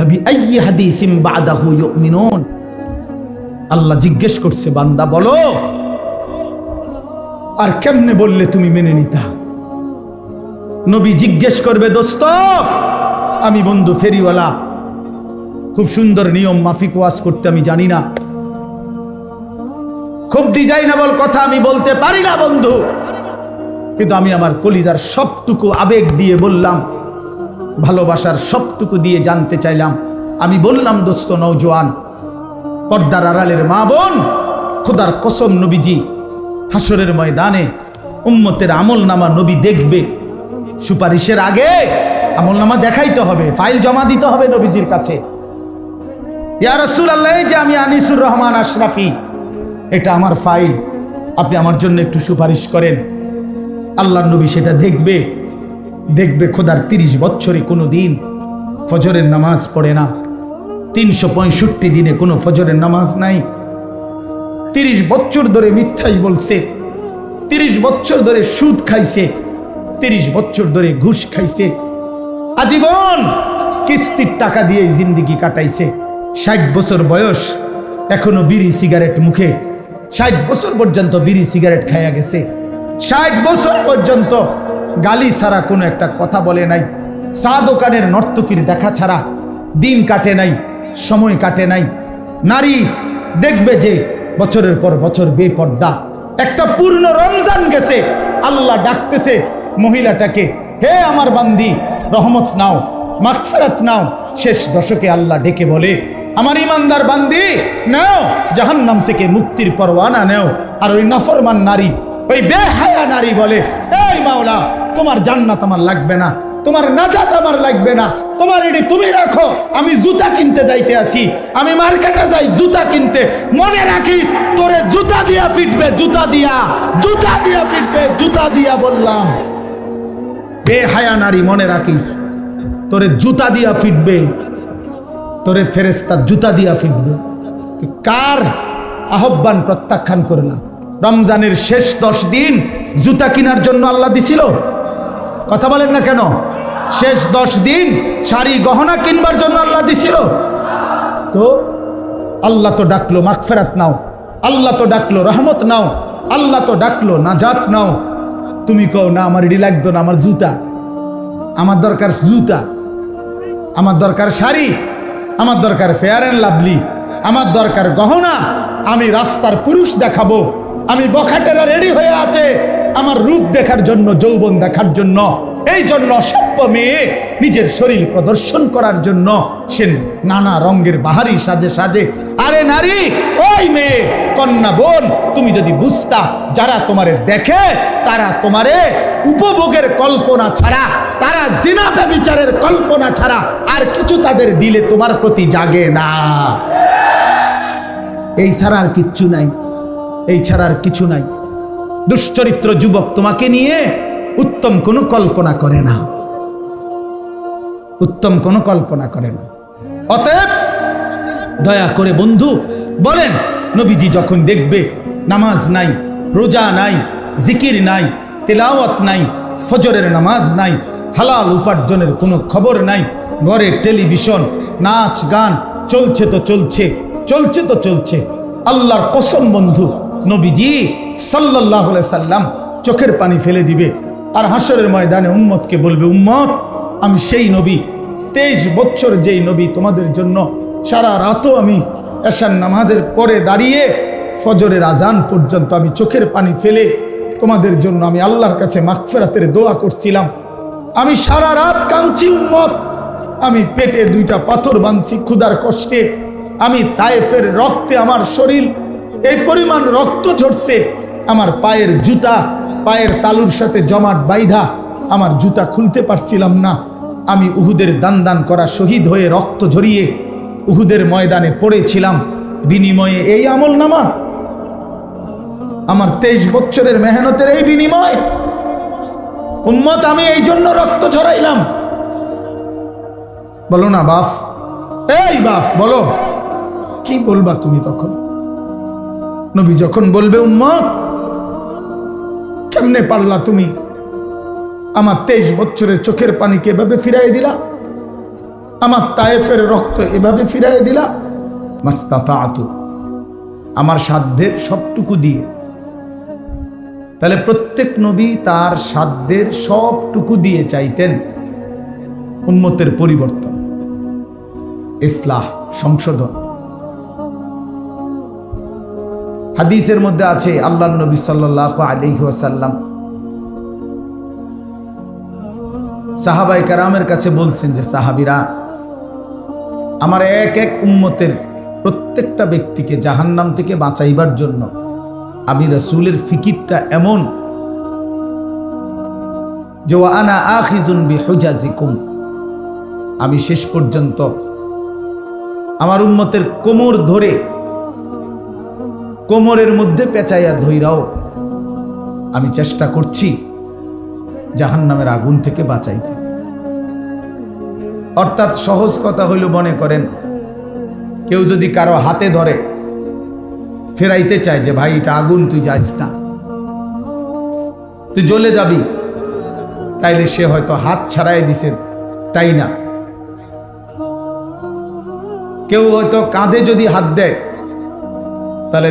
ফাবিআইয়ি হাদিসিন বাদাহু ইউমিনুন। আল্লাহ জিজ্ঞেস করছে, বান্দা বলো আর কেমনে বললে তুমি মেনে নিতা? নবী জিজ্ঞেস করবে, দোস্ত আমি বন্ধু ফেরিওয়ালা, খুব সুন্দর নিয়ম মাফিক ওয়াজ করতে আমি জানি না, খুব ডিজাইনেবল কথা আমি বলতে পারি না বন্ধু, কিন্তু আমি আমার কলিজার সবটুকু আবেগ দিয়ে বললাম, ভালোবাসার সবটুকু দিয়ে জানতে চাইলাম। আমি বললাম, দোস্ত নওজোয়ান, পর্দার আড়ালের মা বোন, খোদার কসম নবীজি হাসরের ময়দানে উম্মতের আমল নামা নবী দেখবে। সুপারিশের আগে আমল নামা দেখাইতে হবে, ফাইল জমা দিতে হবে নবীজির কাছে। ইয়া রাসূলুল্লাহ, এই যে আমি আনিসুর রহমান আশরাফি, এটা আমার ফাইল, আপনি আমার জন্য একটু সুপারিশ করেন। আল্লাহর নবী সেটা দেখবে। দেখবে খোদার 30 বছরে কোনো দিন ফজরের নামাজ পড়ে না, 365 দিনে কোনো ফজরের নামাজ নাই, 30 বছর ধরে মিথ্যাই বলছে, 30 বছর ধরে সুদ খাইছে, 30 বছর ধরে ঘুষ খাইছে, আজীবন কিস্তির টাকা দিয়ে জিন্দেগি কাটাইছে। 60 বছর বয়স, এখনো বিড়ি সিগারেট মুখে, 60 বছর পর্যন্ত বিড়ি সিগারেট খাইয়া গেছে, 60 বছর পর্যন্ত গালি ছাড়া কোনো একটা কথা বলে নাই, চা দোকানের নর্তকীর দেখা ছাড়া দিন কাটে নাই, সময় কাটে নাই। নারী দেখবে যে বছরের পর বছর বেপর্দা, একটা পূর্ণ রমজান গেছে, আল্লাহ ডাকতেছে মহিলাটাকে, হে আমার বান্দি রহমত নাও, মাগফিরাত নাও। শেষ দশকে আল্লাহ ডেকে বলে, আমার ইমানদার বান্দি নাও, জাহান্নাম থেকে মুক্তির পরওয়ানা নাও। আর ওই নাফরমান নারী, ওই বেহায়া নারী বলে, এই মাওলা, তোমার জান্নাত আমার লাগবে না, তোমার নাজাত আমার লাগবে না, তোমার এটি তুমি রাখো, আমি জুতা কিনতে যাইতে আসি, আমি মার্কেটে যাই জুতা কিনতে, মনে রাখিস তোরে জুতা দিয়া ফিটবে, জুতা দিয়া, জুতা দিয়া ফিটবে, জুতা দিয়া বললাম। বেহায়া নারী, মনে রাখিস তোরে জুতা দিয়া ফিটবে, তোরে ফেরেশতা জুতা দিয়া ফিটবে। তুই কার আহ্বান প্রত্যাখ্যান করলা? রমজানের শেষ 10 দিন জুতা কেনার জন্য আল্লাহ দিছিল? কথা বলেন না কেন? শেষ 10 দিন শাড়ি গহনা কিনবার জন্য আল্লাহ দিছিল? তো আল্লাহ তো ডাকলো মাগফিরাত নাও, আল্লাহ তো ডাকলো রহমত নাও, আল্লাহ তো ডাকলো নাজাত নাও। তুমি কও না আমার এডি লাগতো না, আমার জুতা, আমার দরকার জুতা, আমার দরকার শাড়ি, আমার দরকার ফেয়ার অ্যান্ড লাভলি, আমার দরকার গহনা, আমি রাস্তার পুরুষ দেখাবো, আমি বখাটেরা রেডি হয়ে আছে আমার রূপ দেখার জন্য, যৌবন দেখার জন্য। এই জন্য অসভ্য মেয়ে নিজের শরীর প্রদর্শন করার জন্য সে নানা রঙের বাহারি সাজে সাজে। আরে নারী, ওই মেয়ে কন্যা বোন, তুমি যদি বুঝতা, যারা তোমারে দেখে তারা তোমারে উপভোগের কল্পনা ছাড়া, তারা জিনা ব্যভিচারের কল্পনা ছাড়া আর কিছু তাদের দিলে তোমার প্রতি জাগে না। এই ছাড়া আর কিচ্ছু নাই, এই ছাড়া আর কিছু নাই। দুশ্চরিত্র যুবক তোমাকে নিয়ে উত্তম কোনো কল্পনা করে না, উত্তম কোনো কল্পনা করে না। অতএব দয়া করে বন্ধু বলেন, নবীজি যখন দেখবে নামাজ নাই, রোজা নাই, জিকির নাই, তেলাওয়াত নাই, ফজরের নামাজ নাই, হালাল উপার্জনের কোনো খবর নাই, ঘরে টেলিভিশন, নাচ গান চলছে তো চলছে, চলছে তো চলছে, আল্লাহর কসম বন্ধু নবীজি সাল্লাল্লাহু আলাইহি সাল্লাম চোখের পানি ফেলে দিবে। আর হাসরের ময়দানে উম্মতকে বলবে, উম্মত আমি সেই নবী, 23 বছর যেই নবী তোমাদের জন্য সারা রাতও আমি এশার নামাজের পরে দাঁড়িয়ে ফজরের আজান পর্যন্ত আমি চোখের পানি ফেলে তোমাদের জন্য আমি আল্লাহর কাছে মাগফিরাতের দোয়া করছিলাম। আমি সারা রাত কাঁদছি উম্মত, আমি পেটে 2টা পাথর বাঁধছি ক্ষুধার কষ্টে, আমি তায়েফের রক্তে আমার শরীর এই পরিমাণ রক্ত ঝরছে, আমার পায়ের জুতা পায়ের তালুর সাথে জমাট বাইধা, আমার জুতা খুলতে পারছিলাম না। আমি উহুদের দান দান করা শহীদ হয়ে রক্ত ঝরিয়ে উহুদের ময়দানে পড়েছিলাম, বিনিময়ে এই আমল নামা, আমার 23 বছরের মেহনতের এই বিনিময়। উম্মত আমি এই জন্য রক্ত ঝরাইলাম। বলো না বাপ, এই বাপ বলো, কি বলবা তুমি তখন? নবী যখন বলবে, উম্মত কেমনে পারলা তুমি আমার 23 বছরের চোখের পানিকে এভাবে ফিরাই দিলা? আমার তায়েফের রক্ত এভাবে ফিরাই দিলাম মাস্তাতাতু, আমার সাধ্যের সবটুকু দিয়ে। তাহলে প্রত্যেক নবী তার সাধ্যের সবটুকু দিয়ে চাইতেন উম্মতের পরিবর্তন, ইসলাহ, সংশোধন। হাদিসের মধ্যে আছে আল্লাহর নবী সাল্লাল্লাহু আলাইহি ওয়াসাল্লাম সাহাবায়ে কেরামের কাছে বলছেন যে, সাহাবীরা, আমার এক এক উম্মতের প্রত্যেকটা ব্যক্তিকে জাহান্নাম থেকে বাঁচাইবার জন্য আমি রাসূলের ফিকিরটা এমন যে ওয়া আনা আখিযুন বিহুজাজিকুম, আমি শেষ পর্যন্ত আমার উম্মতের কোমর ধরে, কোমরের মধ্যে পেঁচাইয়া ধইরাও আমি চেষ্টা করছি জাহান্নামের আগুন থেকে বাঁচাইতে। অর্থাৎ সহজ কথা হইল, মনে করেন কেউ যদি কারো হাতে ধরে ফেরাইতে চায় যে ভাই এটা আগুন, তুই যাইস না, তুই জ্বলে যাবি, তাইলে সে হয়তো হাত ছাড়াই দিছে, তাই না? কেউ হয়তো কাঁধে যদি হাত দেয় তাহলে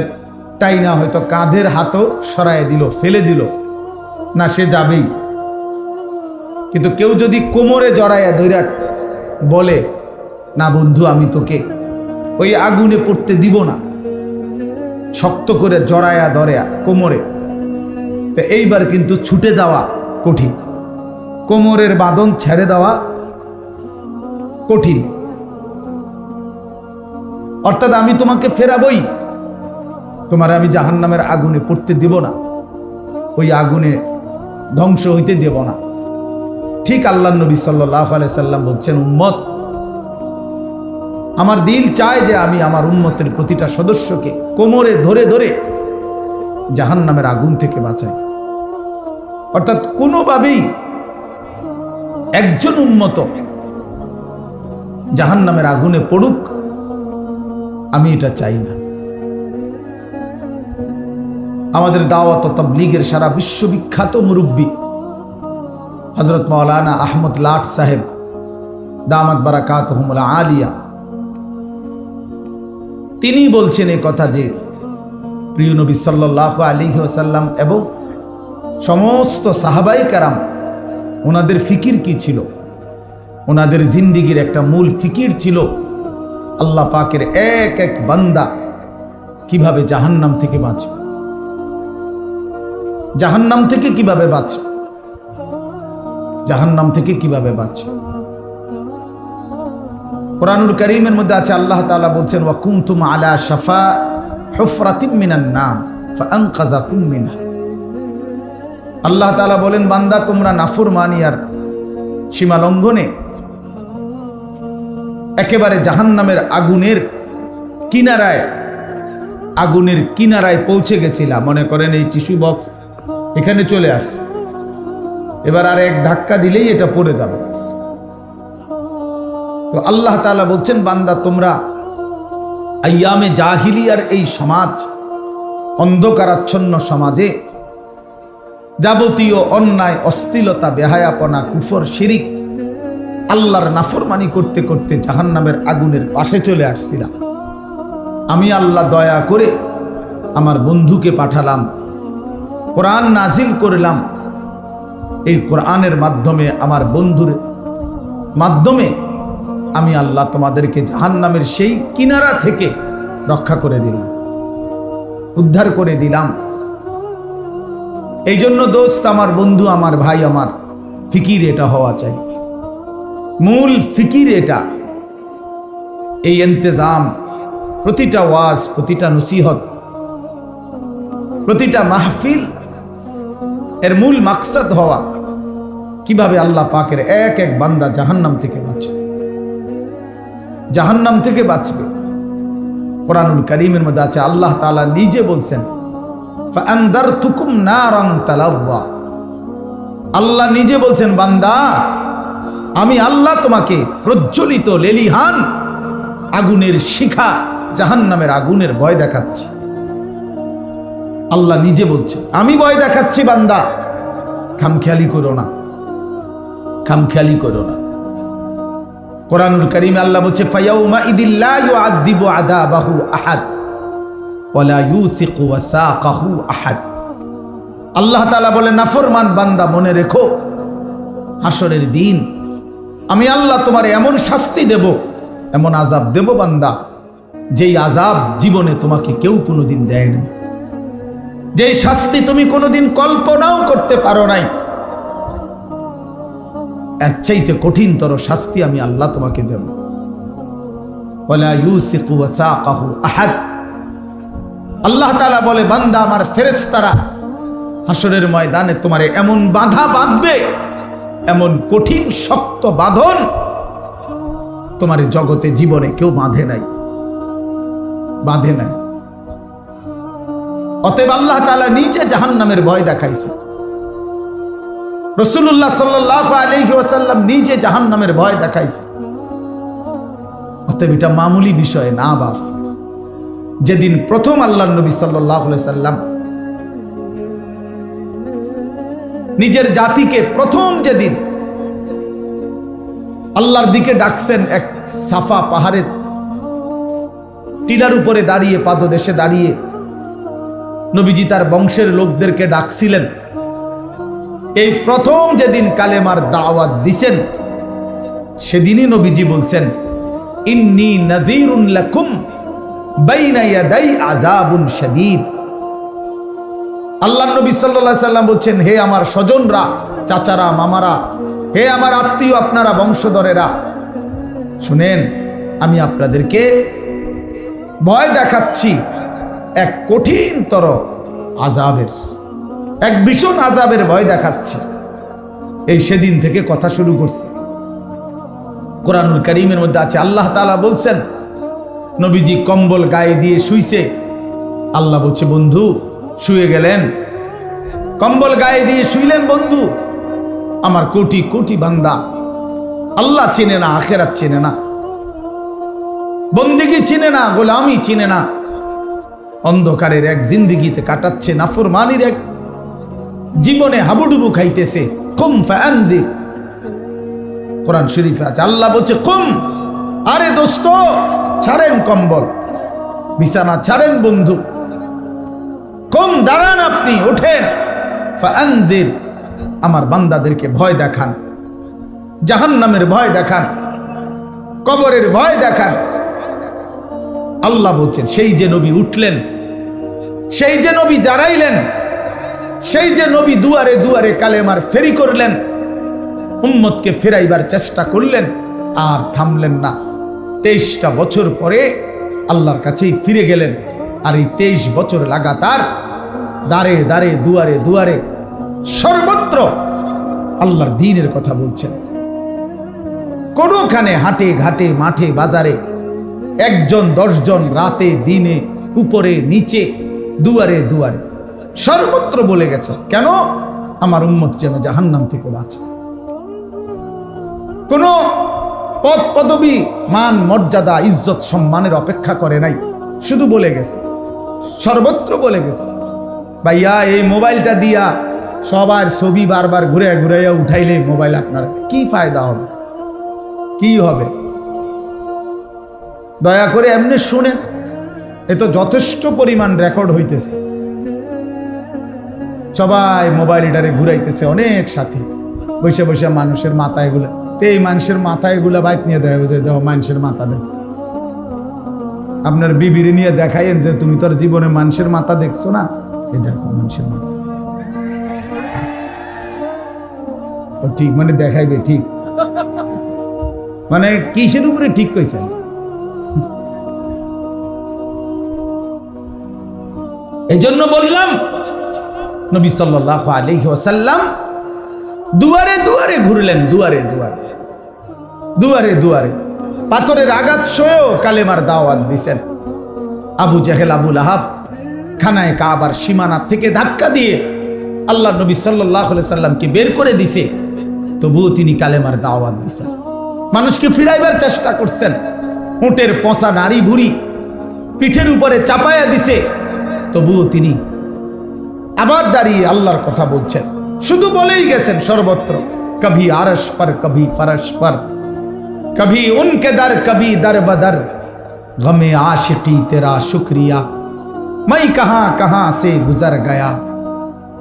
তাই না, হয়তো কাঁধের হাতও সরায় দিল, ফেলে দিল, না সে যাবেই। কিন্তু কেউ যদি কোমরে জড়াইয়া ধইরা বলে, না বন্ধু আমি তোকে ওই আগুনে পড়তে দিব না, শক্ত করে জড়াইয়া ধরেয়া কোমরে, তো এইবার কিন্তু ছুটে যাওয়া কঠিন, কোমরের বাঁধন ছেড়ে দেওয়া কঠিন। অর্থাৎ আমি তোমাকে ফেরাবই, তোমার আমি জাহান্নামের আগুনে পড়তে দিব না, ওই আগুনে ধ্বংস হইতে দেব না। ঠিক আল্লাহর নবী সাল্লাল্লাহু আলাইহি সাল্লাম বলছেন, উম্মত, আমার দিল চায় যে আমি আমার উম্মতের প্রতিটা সদস্যকে কোমরে ধরে ধরে জাহান্নামের আগুন থেকে বাঁচাই। অর্থাৎ কোনোভাবেই একজন উম্মত জাহান্নামের আগুনে পড়ুক, আমি এটা চাই না। আমাদের দাওয়াত ও তাবলীগের সারা বিশ্ববিখ্যাত মুরব্বী হযরত মাওলানা আহমদ লাট সাহেব দামাত বারাকাতুহুমুল আলিয়া, তিনি বলছেন এই কথা যে প্রিয় নবী সাল্লাল্লাহু আলাইহি ওয়াসাল্লাম এবং সমস্ত সাহাবায়ে কেরাম, ওনাদের ফিকির কি ছিল? ওনাদের জিন্দেগীর একটা মূল ফিকির ছিল আল্লাহ পাকের এক এক বান্দা কিভাবে জাহান্নাম থেকে বাঁচবে, জাহান্নাম থেকে কিভাবে বাঁচবে, জাহান্নাম থেকে কিভাবে বাঁচবে। কুরআনুল কারীমের মধ্যে আছে, আল্লাহ তাআলা বলছেন, ওয়া কুনতুম আলা শাফা হুফরাতিন মিনান নার ফাআনকাযাকুম মিনহা। আল্লাহ তাআলা বলেন, বান্দা তোমরা নাফরমানি আর সীমা লঙ্ঘনে একেবারে জাহান্নামের আগুনের কিনারায়, আগুনের কিনারায় পৌঁছে গেছিলাম। মনে করেন এই টিস্যু বক্স এখানে চলে আসছে, এবার আর এক ধাক্কা দিলেই এটা পড়ে যাবে। তো আল্লাহ তাআলা বলছেন, বান্দা তোমরা আইয়ামে জাহিলিয়ার এই সমাজ, অন্ধকারাচ্ছন্ন সমাজে যাবতীয় অন্যায়, অশ্লীলতা, বেহায়াপনা, কুফর, শিরিক, আল্লাহর নাফরমানি করতে করতে জাহান্নামের আগুনের পাশে চলে আসছিলাম। আমি আল্লাহ দয়া করে আমার বন্ধুকে পাঠালাম, কোরআন নাজিল করলাম। এই কোরআনের মাধ্যমে, আমার বন্ধুর মাধ্যমে আমি আল্লাহ তোমাদেরকে জাহান্নামের সেই কিনারা থেকে রক্ষা করে দিলাম, উদ্ধার করে দিলাম। এই জন্য দোস্ত, আমার বন্ধু, আমার ভাই, আমার ফিকির এটা হওয়া চাই, মূল ফিকির এটা। এই ইন্তেজাম, প্রতিটা ওয়াজ, প্রতিটা নসিহত, প্রতিটা মাহফিল, এর মূল মাকসাদ হওয়া কিভাবে আল্লাহ পাকের এক এক বান্দা জাহান্নাম থেকে বাঁচবে, জাহান্নাম থেকে বাঁচবে। কুরআনুল কারীমের মধ্যে আছে, আল্লাহ তাআলা নিজে বলছেন, ফাআনদারতুকুম নারান তালাযযা। আল্লাহ নিজে বলছেন, বান্দা আমি আল্লাহ তোমাকে প্রজ্বলিত লেলিহান আগুনের শিখা, জাহান্নামের আগুনের ভয় দেখাচ্ছি। আল্লাহ নিজে বলছে, আমি ভয় দেখাচ্ছি বান্দা, খামখেয়ালি করো না, খামখেয়ালি করো না। কোরআনুল কারীমে আল্লাহ বলছে ফায়াউমা ইদিল্লা ইউআযিবু আযাবাহু আহাদ ওয়ালা ইউসিকু ওয়াসাকাহু আহাদ। আল্লাহ তাআলা বলে নাফরমান বান্দা মনে রেখো, হাসরের দিন আমি আল্লাহ তোমার এমন শাস্তি দেব, এমন আযাব দেব বান্দা, যেই আযাব জীবনে তোমাকে কেউ কোনোদিন দেয় নাই, যেই শাস্তি তুমি কোনোদিন কল্পনাও করতে পারো নাই। এর চাইতে কঠিনতর শাস্তি আমি আল্লাহ তোমাকে দেব। ওয়ালা ইউসিকু ওয়াসাকাহু আহাদ। আল্লাহ তাআলা বলে বান্দা আমার ফেরেশতারা হাসরের ময়দানে তোমারে এমন বাধা বাঁধবে, এমন কঠিন শক্ত বাঁধন তোমার জগতে জীবনে কেউ বাঁধে নাই। অতএব আল্লাহ তাআলা নিজে জাহান্নামের ভয় দেখাইছে। রাসূলুল্লাহ সাল্লাল্লাহু আলাইহি ওয়াসাল্লাম নিজে জাহান্নামের ভয় দেখাইছে। অতএব এটা মামুলি বিষয় না বাপ। যেদিন প্রথম আল্লাহর নবী সাল্লাল্লাহু আলাইহি সাল্লাম নিজের জাতিকে প্রথম যেদিন আল্লাহর দিকে ডাকছেন, এক সাফা পাহাড়ের টিলার উপরে দাঁড়িয়ে, পাদদেশে দাঁড়িয়ে নবীজি তার বংশের লোকদেরকে ডাকছিলেন। এই প্রথম যেদিন কালেমার দাওয়াত দিছেন, সেদিনই নবীজি বলছেন ইন্নী নাযীরুন লাকুম বাইনা ইয়াদাই আযাবুন শাদীদ। আল্লাহর নবী সাল্লাল্লাহু আলাইহি সাল্লাম বলছেন, হে আমার স্বজনরা, চাচারা, মামারা, হে আমার আত্মীয়, আপনারা বংশধরেরা, শুনেন আমি আপনাদেরকে ভয় দেখাচ্ছি এক কঠিনতর আযাবের, এক ভীষণ আযাবের ভয় দেখাচ্ছি। এই সেদিন থেকে কথা শুরু করছে। কোরআনুল কারীমের মধ্যে আছে, আল্লাহ তাআলা বলছেন নবীজি কম্বল গায়ে দিয়ে শুইছে। আল্লাহ বলছে বন্ধু শুয়ে গেলেন, কম্বল গায়ে দিয়ে শুইলেন বন্ধু। আমার কোটি কোটি বান্দা আল্লাহ চিনে না, আখিরাত চিনে না, বন্দেগী চিনে না, গোলামি চিনে না, অন্ধকারের এক জিন্দেগিতে কাটাচ্ছে, নাফরমানির এক জীবনে হাবুডুবু খাইতেছে। কুম ফাআনজির, কোরআন শরীফে আছে, আল্লাহ বলছে কুম, আরে দোস্ত ছাড়েন কম্বল, বিছানা ছাড়েন বন্ধু, কুম দাঁড়ান, আপনি ওঠেন, ফাআনজির, আমার বান্দাদেরকে ভয় দেখান, জাহান্নামের ভয় দেখান, কবরের ভয় দেখান। আল্লাহ বলছেন সেই যে নবী উঠলেন, সেই যে নবী দাঁড়াইলেন, সেই যে নবী দুয়ারে দুয়ারে কালেমার ফেরি করলেন, উম্মতকে ফেরাইবার চেষ্টা করলেন, আর থামলেন না। 23টা বছর পরে আল্লাহর কাছেই ফিরে গেলেন। আর এই 23 বছর লাগাতার দাঁড়ে দাঁড়ে দুয়ারে দুয়ারে সর্বত্র আল্লাহর দ্বীনের কথা বলছেন। কোনখানে হাটে ঘাটে মাঠে বাজারে 1 জন 10 জন, রাতে দিনে, উপরে নিচে, দুয়ারে দুয়ারে সর্বত্র বলে গেছে, কেন? আমার উম্মত যেন জাহান্নাম থেকে বাঁচে। কোন পদ পদবী, মান মর্যাদা, ইজ্জত সম্মানের অপেক্ষা করে নাই, শুধু বলে গেছে, সর্বত্র বলে গেছে। ভাইয়া এই মোবাইলটা দিয়া সবার ছবি বারবার ঘুরে ঘুরাইয়া উঠাইলে মোবাইল আপনার কি ফায়দা হবে, কি হবে? দয়া করে এমনি শুনেন, এ তো যথেষ্ট পরিমাণ রেকর্ড হইতেছে, সবাই মোবাইলটারে ঘুরাইতেছে, অনেক সাথী বসে বসে মানুষের মাথায় এগুলা, তো এই মানুষের মাথায় এগুলা বাইক নিয়ে দেয়, দেখো মানুষের মাথা দেয়। আপনার বিবিরে নিয়ে দেখাইন যে তুমি তোর জীবনে মানুষের মাথা দেখছো না, এই দেখো মানুষের মাথা। ঠিক মানে দেখাইবে, ঠিক মানে কিসের উপরে ঠিক কইছেন? এই জন্য বললাম নবী সাল্লাল্লাহু আলাইহি ওয়াসাল্লাম দুয়ারে দুয়ারে ঘুরলেন, দুয়ারে দুয়ারে, দুয়ারে দুয়ারে পাথরের আঘাত সয়েও কালেমার দাওয়াত দিছেন। আবু জাহেল, আবু লাহাব খানায় কাবার সীমানা থেকে ধাক্কা দিয়ে আল্লাহ নবী সাল্লাল্লাহু আলাইহি সাল্লামকে বের করে দিছে, তবুও তিনি কালেমার দাওয়াত দিছেন, মানুষকে ফিরাইবার চেষ্টা করছেন। উটের পচা নারী ভুড়ি পিঠের উপরে চাপায়া দিছে, তবুও তিনি আবার দাঁড়িয়ে আল্লাহর কথা বলছেন, শুধু বলেই গেছেন সর্বত্র, কভি আরশ পর কভি ফরশ পর, कभी उनके दर कभी दर बदर गमे आशिकी तेरा शुक्रिया मैं कहां कहां से गुजर गया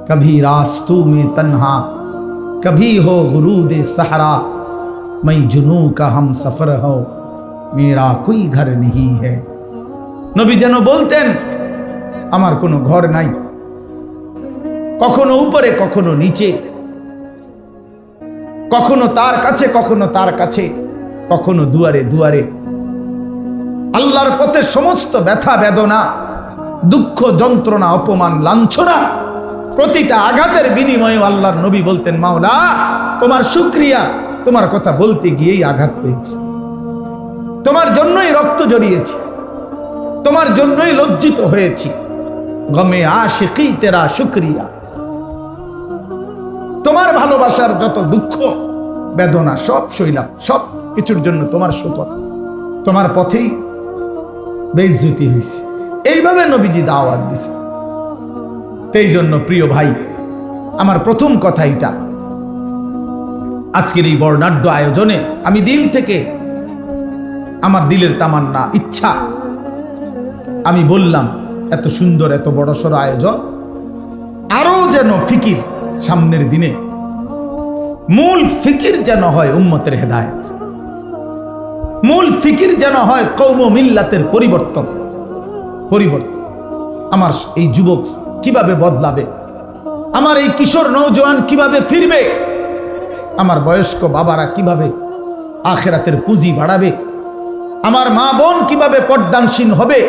कभी रास्तों में तन्हा कभी हो गुरूद सहरा मैं जुनू का हम सफर हो मेरा कोई घर नहीं है নবী যেন বলতেন আমার কোনো ঘর নাই কখনো উপরে কখনো নিচে কখনো তার কাছে কখনো তার কাছে কখনো দুয়ারে দুয়ারে আল্লাহর পথে সমস্ত ব্যথা বেদনা দুঃখ যন্ত্রণা অপমান লাঞ্ছনা প্রতিটা আঘাতের বিনিময়ে আল্লাহর নবী বলতেন মাওলা তোমার শুকরিয়া তোমার কথা বলতে গিয়েই আঘাত পেয়েছি তোমার জন্যই রক্ত জড়িয়েছি তোমার জন্যই লজ্জিত হয়েছি গমে আশিকি তেরা শুকরিয়া তোমার ভালোবাসার যত দুঃখ বেদনা সব সইলাম সব কিছুর জন্য তোমার শুকর তোমার পথেই বেইজ্জতি হয়েছে এইভাবে নবীজি দাওয়াত দিয়েছে সেই জন্য প্রিয় ভাই আমার প্রথম কথা এটা আজকের এই বর্ণাঢ্য আয়োজনে আমি দিল থেকে আমার দিলের তামান্না ইচ্ছা আমি বললাম এত সুন্দর এত বড়সড় আয়োজন আরো যেন ফিকির সামনের দিনে মূল ফিকির যেন হয় উম্মতের হেদায়েত মূল ফিকির যেন হয় কওম মিল্লাতের পরিবর্তন আমার এই যুবক কিভাবে বদলাবে আমার এই কিশোর নওজোয়ান কিভাবে ফিরবে আমার বয়স্ক বাবারা কিভাবে আখিরাতের পুঁজি বাড়াবে আমার মা বোন কিভাবে পর্দানশীল হবে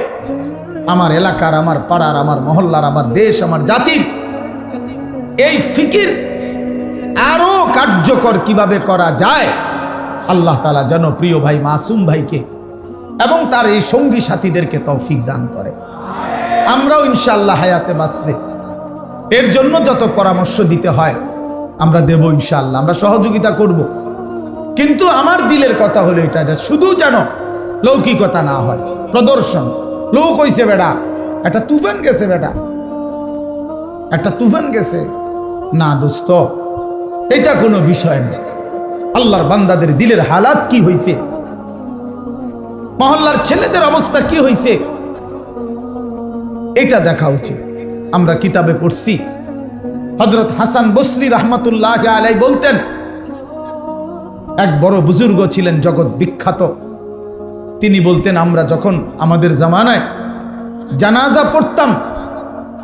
আমার এলাকার আমার পাড়ার আমার মহল্লার আমার দেশ আমার জাতির এই ফিকির আরো কার্যকর কিভাবে করা যায় আল্লাহ তাআলা যেন প্রিয় ভাই মাসুম ভাইকে এবং তার এই সঙ্গী সাথীদেরকে তৌফিক দান করে আমরাও ইনশাআল্লাহ হায়াতে বাঁচলে এর জন্য যত পরামর্শ দিতে হয় আমরা দেব ইনশাআল্লাহ আমরা সহযোগিতা করব কিন্তু আমার দিলের কথা হলো এটা শুধু যেন লৌকিকতা না হয় প্রদর্শন লোক হইছে বেটা একটা তুফান গেছে বেটা একটা তুফান গেছে না দোস্ত এটা কোনো বিষয় না আল্লাহর বান্দাদের দিলের হালাত কি হইছে মহল্লার ছেলেদের অবস্থা কি হইছে এটা দেখা উচিত আমরা কিতাবে পড়ছি হযরত হাসান বসরি রাহমাতুল্লাহ আলাইহি বলতেন এক বড় বুজুর্গ ছিলেন জগৎ বিখ্যাত তিনি বলতেন আমরা যখন আমাদের জামানায় জানাজা পড়তাম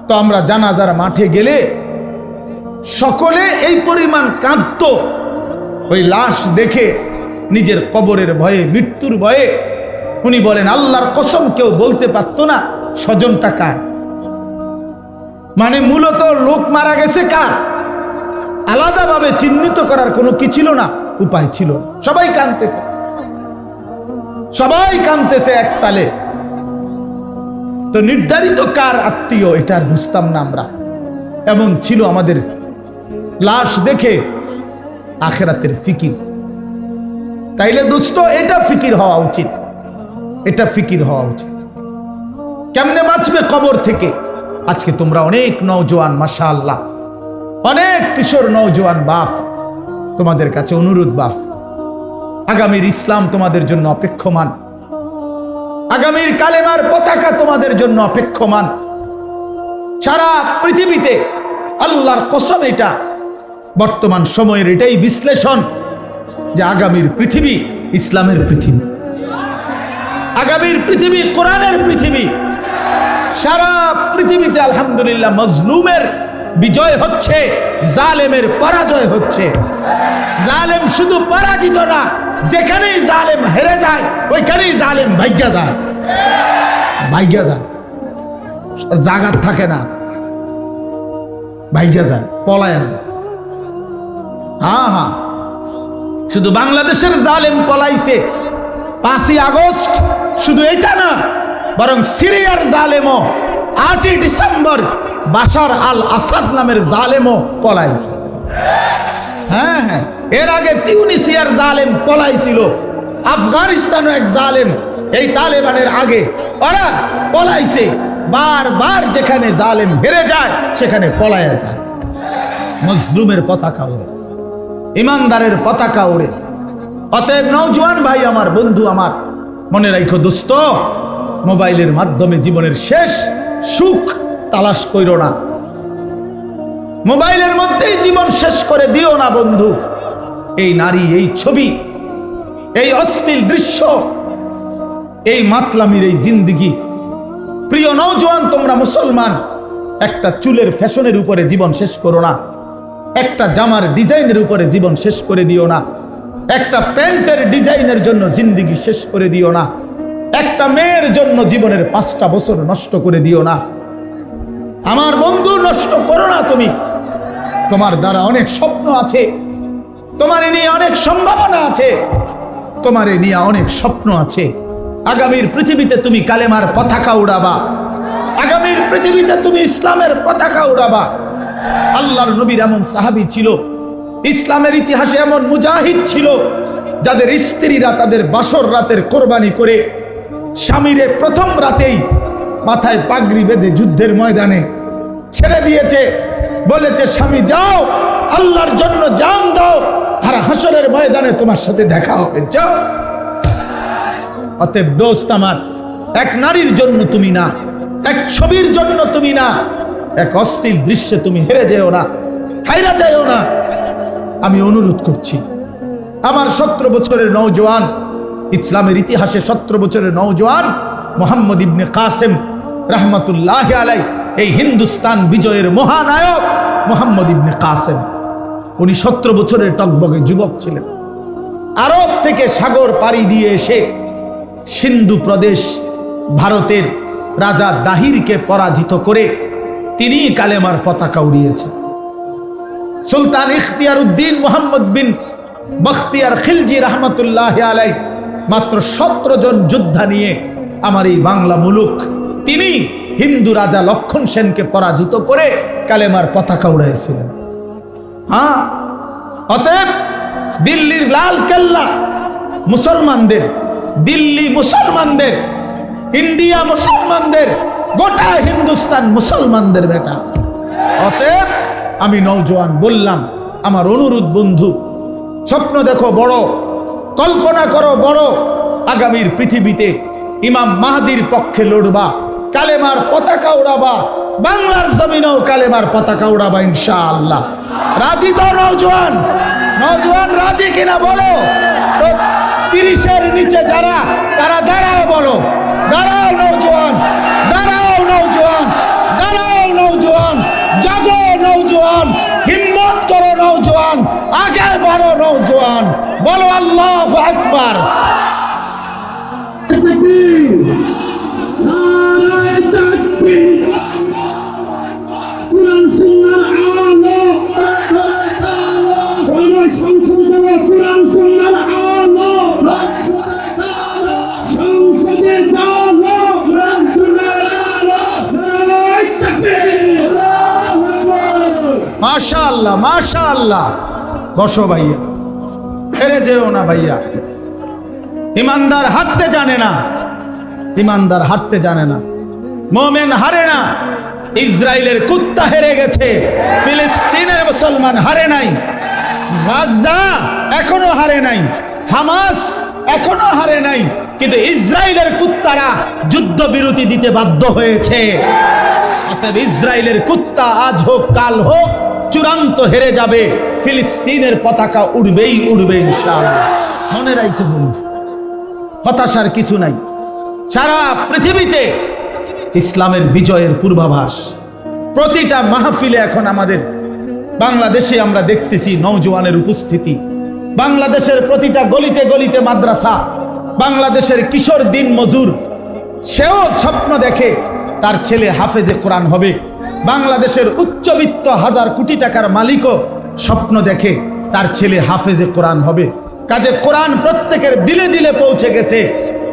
তো আমরা জানাজার মাঠে গেলে সকলে এই পরিমাণ কাঁদত ওই লাশ দেখে নিজের কবরের ভয়ে মৃত্যুর ভয়ে উনি বলেন আল্লাহর কসম কেউ বলতে পারতো না স্বজনটা কার মানে মূলত লোক মারা গেছে কার আলাদাভাবে চিহ্নিত করার কোনো কি ছিল না উপায় ছিল সবাই কাঁদতেছে এক তালে তো নির্ধারিত কার আত্মীয় এটা আর বুঝতাম না আমরা এমন ছিল আমাদের লাশ দেখে আখিরাতের ফিকির তাইলে দোস্ত এটা ফিকির হওয়া উচিত কেমনে বাঁচবে কবর থেকে আজকে তোমরা অনেক নওজোয়ান মাশাআল্লাহ অনেক কিশোর নওজোয়ান বাপ তোমাদের কাছে অনুরোধ বাপ আগামীর ইসলাম তোমাদের জন্য অপেক্ষমান আগামীর কালেমার পতাকা তোমাদের জন্য অপেক্ষমান সারা পৃথিবীতে আল্লাহর কসম এটা বর্তমান সময়ের এটাই বিশ্লেষণ যে আগামীর পৃথিবী ইসলামের পৃথিবী আগামীর পৃথিবী কোরআনের পৃথিবী সারা পৃথিবীতে আলহামদুলিল্লাহ মজলুমের বিজয় হচ্ছে জালেমের পরাজয় হচ্ছে জালেম শুধু পরাজিত না যেখানেই জালেম হেরে যায় ওইখানেই জালেম ভাগ্যা যায় জাগাত থাকে না ভাগ্যা যায় পলায়া যায় হ্যাঁ শুধু বাংলাদেশের জালেম পলাইছে 5ই আগস্ট শুধু এটা না বরং সিরিয়ার জালেমও 8ই ডিসেম্বর বাশার আল আসাদ নামের জালেমও পলাইছে হ্যাঁ এর আগে তিউনিসিয়ার জালেম পলাইছিল আফগানিস্তানও এক জালেম এই তালেবানের আগে ওরা পলাইছে বারবার যেখানে জালেম হেরে যায় সেখানে পলায়া যায় মজলুমের পতাকা ওড়ে ইমানদারের পতাকা ওড়ে অতএব নওজোয়ান ভাই আমার, বন্ধু আমার, মনে রাখো দোস্ত, মোবাইলের মাধ্যমে জীবনের শেষ সুখ তালাশ কইরো না। মোবাইলের মধ্যেই জীবন শেষ করে দিও না বন্ধু। এই নারী, এই ছবি, এই অশ্লীল দৃশ্য, এই মাতলামির এই জিন্দেগি। প্রিয় নওজোয়ান, তোমরা মুসলমান, একটা চুলের ফ্যাশনের উপরে জীবন শেষ করো না, একটা জামার ডিজাইনের উপরে জীবন শেষ করে দিও না, একটা প্যান্টের ডিজাইনের জন্য জিন্দেগি শেষ করে দিও না, একটা মেয়ের জন্য জীবনের 5টা বছর নষ্ট করে দিও না। আমার বন্ধু, নষ্ট করো না তুমি। তোমার দ্বারা অনেক স্বপ্ন আছে, তোমার নিয়ে অনেক সম্ভাবনা আছে, তোমার নিয়ে অনেক স্বপ্ন আছে। আগামীর পৃথিবীতে তুমি কালেমার পতাকা উড়াবা, আগামীর পৃথিবীতে তুমি ইসলামের পতাকা উড়াবা। আল্লাহর নবীর এমন সাহাবী ছিল, ইসলামের ইতিহাসে এমন মুজাহিদ ছিল, যাদের স্ত্রীরা তাদের বাসর রাতের কোরবানি করে স্বামীরে প্রথম রাতেই মাথায় পাগড়ি বেঁধে যুদ্ধের ময়দানে ছেড়ে দিয়েছে, বলেছে স্বামী যাও, আল্লাহর জন্য জান দাও, আর হাসরের ময়দানে তোমার সাথে দেখা হবে, যাও। অতএব দোস্ত আমার, এক নারীর জন্য তুমি না, এক ছবির জন্য তুমি না, এক অশ্লীল দৃশ্যে তুমি হেরে যেও না, হাইরা যাও না। আমি অনুরোধ করছি, আমার 17 বছরের নওজোয়ান, ইসলামের ইতিহাসে 17 বছরের নওজোয়ান মোহাম্মদ ইবনে কাসেম রহমতুল্লাহ আলাই, এই হিন্দুস্তান বিজয়ের মহানায়ক মোহাম্মদ ইবনে কাসেম, উনি 17 বছরের টকবগে যুবক ছিলেন। আরব থেকে সাগর পাড়ি দিয়ে এসে সিন্ধু প্রদেশ ভারতের রাজা দাহিরকে পরাজিত করে তিনি কালেমার পতাকা উড়িয়েছেন। সুলতান ইখতিয়ার উদ্দিন মোহাম্মদ বিন বখতিয়ার খিলজি রহমতুল্লাহ আলাই মাত্র 17 জন যোদ্ধা নিয়ে আমার এই বাংলা মুলুক, তিনি হিন্দু রাজা লক্ষণ সেনকে পরাজিত করে কালেমার পতাকা উড়াইছিলেন। হ্যাঁ, অতএব দিল্লির লাল কেল্লা মুসলমানদের, দিল্লি মুসলমানদের, ইন্ডিয়া মুসলমানদের, গোটা হিন্দুস্তান মুসলমানদের বেটা। অতএব আমি নওজোয়ান বললাম, আমার অনুরোধ বন্ধু, স্বপ্ন দেখো বড়, কল্পনা করো বড়, আগামীর পৃথিবীতে ইমাম মাহদির পক্ষে লড়বা, কালেমার পতাকা উড়াবা, বাংলার জমিনেও কালেমার পতাকা উড়াবা ইনশাআল্লাহ। রাজি তো নওজোয়ান? নওজোয়ান রাজি কিনা বলো তো। 30-এর নিচে যারা, তারা দাঁড়াও, বলো দাঁড়াও নওজোয়ান, দাঁড়াও নওজোয়ান, দাঁড়াও নওজোয়ান, জাগো নওজোয়ান, হিম্মত করো নওজোয়ান, আগে বাড়ো নওজোয়ান, বলো আল্লাহু আকবার। মাশাআল্লাহ, মাশাআল্লাহ। বসো ভাইয়া, হেরে যেও না ভাইয়া। ইমানদার হারতে জানে না, ইমানদার হারতে জানে না, মোমেন হারে না। ইসরায়েলের কুত্তা হেরে গেছে, ফিলিস্তিনের মুসলমান হারে নাই, গাজা এখনো হারে নাই, হামাস এখনো হারে নাই, কিন্তু ইসরায়েলের কুত্তারা যুদ্ধবিরতি দিতে বাধ্য হয়েছে। অতএব ইসরায়েলের কুত্তা আজ হোক কাল হোক চূড়ান্ত হেরে যাবে, ফিলিস্তিনের পতাকা উড়বেই উড়বে ইনশাআল্লাহ। মনে রাখো বন্ধু, হতাশার কিছু নাই। সারা পৃথিবীতে ইসলামের বিজয়ের পূর্বাভাস প্রতিটা মাহফিলে এখন আমাদের বাংলাদেশে আমরা দেখতেছি নওজোয়ানের উপস্থিতি। বাংলাদেশের প্রতিটা গলিতে গলিতে মাদ্রাসা, বাংলাদেশের কিশোর দিন মজুর, সেও স্বপ্ন দেখে তার ছেলে হাফেজে কোরআন হবে। বাংলাদেশের উচ্চবিত্ত 1000 কোটি টাকার মালিকও স্বপ্ন দেখে তার ছেলে হাফেজে কোরআন হবে। কাজে কোরআন প্রত্যেকের দিলে দিলে পৌঁছে গেছে।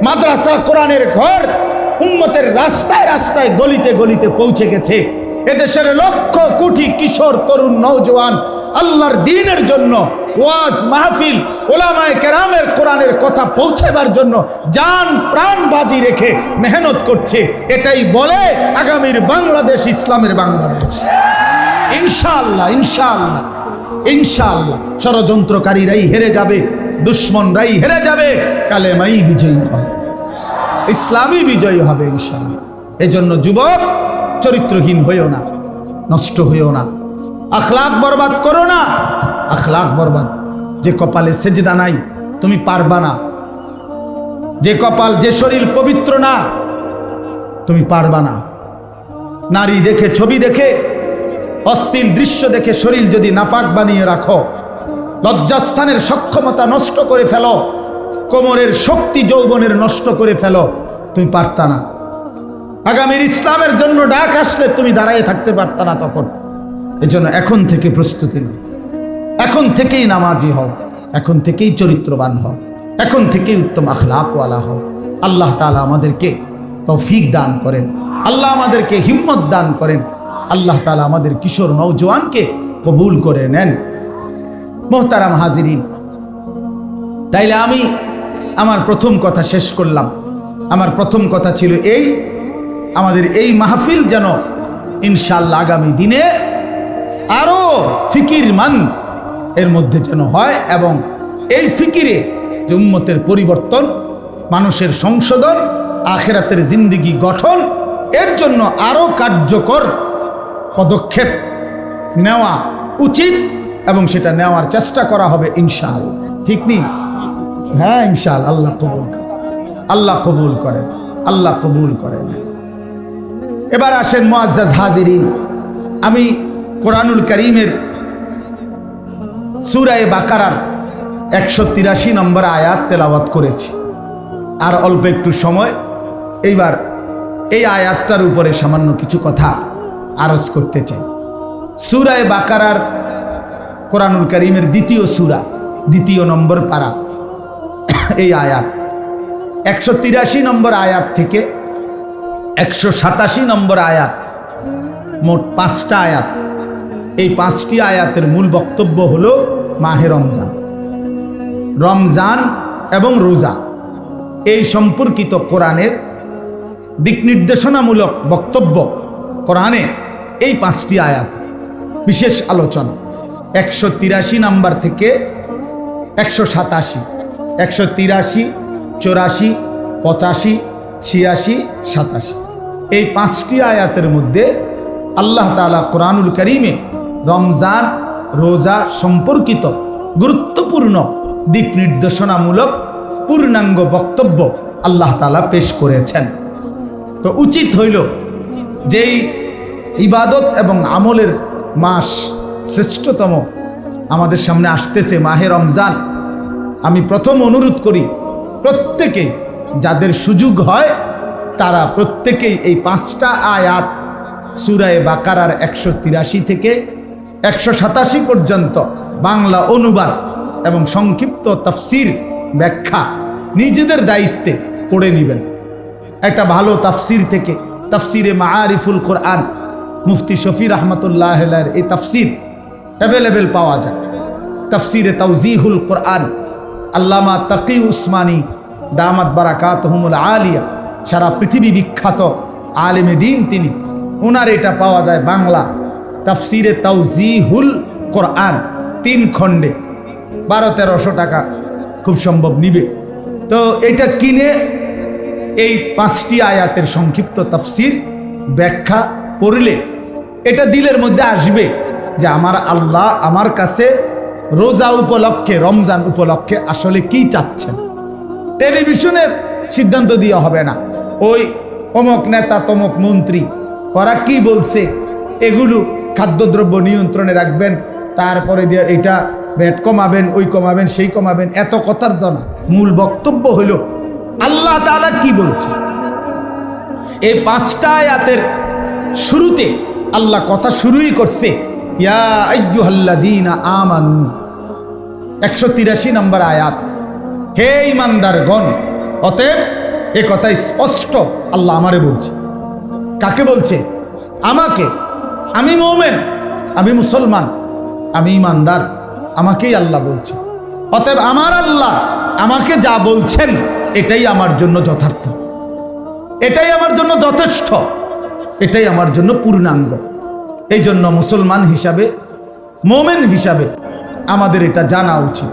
মাদ্রাসা, কোরআনের ঘর উম্মতের রাস্তায় রাস্তায় গলিতে গলিতে পৌঁছে গেছে। এদেশের লক্ষ কোটি কিশোর তরুণ নওজোয়ান আল্লাহর দ্বীনের জন্য ওয়াজ মাহফিল, ওলামায়ে কেরামের কোরআনের কথা পৌঁছাবার জন্য জান প্রাণ বাজি রেখে মেহনত করছে। এটাই বলে আগামীর বাংলাদেশ ইসলামের বাংলাদেশ ইনশাআল্লাহ, ইনশাআল্লাহ, ইনশাআল্লাহ। ষড়যন্ত্রকারীরাই হেরে যাবে, দুশ্মনরাই হেরে যাবে, কালেমাই বিজয়ী হবে, ইসলামই বিজয়ী হবে ইনশাআল্লাহ। এজন্য যুবক, চরিত্রহীন হইও না, নষ্ট হইও না, আখলাক বরবাদ করো না। আখলাক বরবাদ, যে কপালে সেজদা নাই তুমি পারবা না, যে কপাল, যে শরীর পবিত্র না তুমি পারবা না। নারী দেখে, ছবি দেখে, অশ্লীল দৃশ্য দেখে শরীর যদি নাপাক বানিয়ে রাখো, লজ্জাস্থানের সক্ষমতা নষ্ট করে ফেলো, কোমরের শক্তি যৌবনের নষ্ট করে ফেলো, তুমি পারতা না। আগামীর ইসলামের জন্য ডাক আসলে তুমি দাঁড়ায় থাকতে পারতা না তখন। এজন্য এখন থেকে প্রস্তুতি নাও, এখন থেকেই নামাজি হও, এখন থেকেই চরিত্রবান হও, এখন থেকেই উত্তম আখলাকওয়ালা হও। আল্লাহ তাআলা আমাদেরকে তৌফিক দান করেন, আল্লাহ আমাদেরকে হিম্মত দান করেন, আল্লাহ তাআলা আমাদের কিশোর নওজোয়ানকে কবুল করে নেন। মোহতারাম হাজিরিন, তাইলে আমি আমার প্রথম কথা শেষ করলাম। আমার প্রথম কথা ছিল এই, আমাদের এই মাহফিল যেন ইনশাআল্লাহ আগামী দিনে আরো ফিকিরমান এর মধ্যে যেন হয়, এবং এই ফিকিরে যে উম্মতের পরিবর্তন, মানুষের সংশোধন, আখিরাতের জিন্দেগি গঠন, এর জন্য আরো কার্যকর পদক্ষেপ নেওয়া উচিত, এবং সেটা নেওয়ার চেষ্টা করা হবে ইনশাআল্লাহ। ঠিক নেই? হ্যাঁ ইনশাআল্লাহ। আল্লাহ কবুল করেন, আল্লাহ কবুল করেন, আল্লাহ কবুল করেন। এবার আসেন মুআজ্জাজ হাজিরিন, আমি কোরআনুল কারীমের সূরা বাকারার 183 নম্বর আয়াত তেলাওয়াত করেছি। আর অল্প একটু সময়, এইবার এই আয়াতটার উপরে সামান্য কিছু কথা আরজ করতে চাই। সূরা বাকারার কোরআনুল কারীমের দ্বিতীয় সূরা, দ্বিতীয় নম্বর পারা, এই আয়াত 183 নম্বর আয়াত থেকে 187 নম্বর আয়াত, মোট 5টা আয়াত। এই 5টি আয়াতের মূল বক্তব্য হলো মাহে রমজান, রমজান এবং রোজা, এই সম্পর্কিত কোরআনের দিক নির্দেশনামূলক বক্তব্য কোরআনে এই 5টি আয়াত বিশেষ আলোচনা। 183 নাম্বার থেকে 187, 183, 84, 85, 86, 87, এই 5টি আয়াতের মধ্যে আল্লাহ তাআলা কোরআনুল কারীমে রমজান রোজা সম্পর্কিত গুরুত্বপূর্ণ দিক নির্দেশনামূলক পূর্ণাঙ্গ বক্তব্য আল্লাহ তাআলা পেশ করেছেন। তো উচিত হইল যেই ইবাদত এবং আমলের মাস শ্রেষ্ঠতম আমাদের সামনে আসতেছে মাহে রমজান, আমি প্রথম অনুরোধ করি প্রত্যেকে, যাদের সুযোগ হয় তারা প্রত্যেকেই এই 5টা আয়াত সূরা বাকারার 183 থেকে 187 পর্যন্ত বাংলা অনুবাদ এবং সংক্ষিপ্ত তাফসীর ব্যাখ্যা নিজেদের দায়িত্বে পড়ে নেবেন। একটা ভালো তাফসীর থেকে, তাফসীরে মাআরিফুল কোরআন, মুফতি শফি রহমতুল্লাহ আলাইহির এই তাফসীর অ্যাভেলেবেল পাওয়া যায়। তাফসীরে তাওজিহুল কোরআন, আল্লামা তাকি উসমানী দামাত বারাকাতুহুমুল আলিয়া, সারা পৃথিবী বিখ্যাত আলেমে দ্বীন তিনি, ওনার এটা পাওয়া যায় বাংলা। তাফসীরে তাওজিহুল কোরআন 3 খণ্ডে 1200-1300 টাকা খুব সম্ভব নিবে। তো এটা কিনে এই 5টি আয়াতের সংক্ষিপ্ত তাফসীর ব্যাখ্যা পড়লে এটা দিলের মধ্যে আসবে যে আমার আল্লাহ আমার কাছে রোজা উপলক্ষে, রমজান উপলক্ষে আসলে কি চাচ্ছেন। টেলিভিশনের সিদ্ধান্ত দিয়ে হবে না, ওই অমুক নেতা তমুক মন্ত্রী ওরা কি বলছে এগুলো খাদ্যদ্রব্য নিয়ন্ত্রণে রাখবেন, তারপরে দিয়ে এটা ভ্যাট কমাবেন, ওই কমাবেন, সেই কমাবেন, এত কথার দনা। মূল বক্তব্য হলো আল্লাহ তাআলা কি বলছে। এই 5টা আয়াতের শুরুতে আল্লাহ কথা শুরুই করছে ইয়া আইয়ুহাল্লাযীনা আমানু, 183 নম্বর আয়াত, হে ঈমানদারগণ। অতএব এ কথা স্পষ্ট আল্লাহ আমারে বলছে। কাকে বলছে? আমাকে। আমি মুমিন, আমি মুসলমান, আমি ঈমানদার, আমাকেই আল্লাহ বলছে। অতএব আমার আল্লাহ আমাকে যা বলছেন এটাই আমার জন্য যথার্থ, এটাই আমার জন্য যথেষ্ট, এটাই আমার জন্য পূর্ণাঙ্গ। এই জন্য মুসলমান হিসাবে, মুমিন হিসাবে আমাদের এটা জানা উচিত।